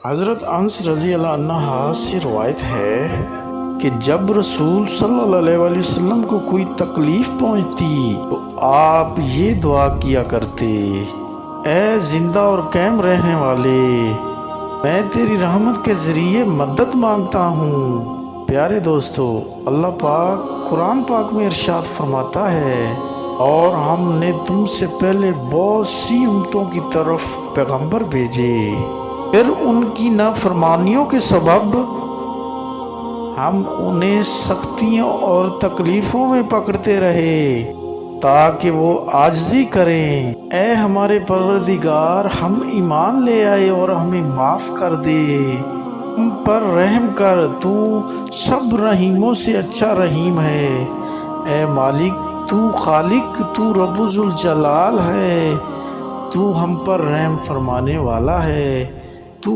حضرت انس رضی اللہ عنہ سے روایت ہے کہ جب رسول صلی اللہ علیہ وآلہ وسلم کو کوئی تکلیف پہنچتی تو آپ یہ دعا کیا کرتے: اے زندہ اور قائم رہنے والے، میں تیری رحمت کے ذریعے مدد مانگتا ہوں۔ پیارے دوستو، اللہ پاک قرآن پاک میں ارشاد فرماتا ہے: اور ہم نے تم سے پہلے بہت سی امتوں کی طرف پیغمبر بھیجے، پھر ان کی نافرمانیوں کے سبب ہم انہیں سختیوں اور تکلیفوں میں پکڑتے رہے تاکہ وہ عاجزی کریں۔ اے ہمارے پروردگار، ہم ایمان لے آئے اور ہمیں معاف کر دے، ہم پر رحم کر، تو سب رحیموں سے اچھا رحیم ہے۔ اے مالک، تو خالق، تو رب ذوالجلال ہے، تو ہم پر رحم فرمانے والا ہے، تو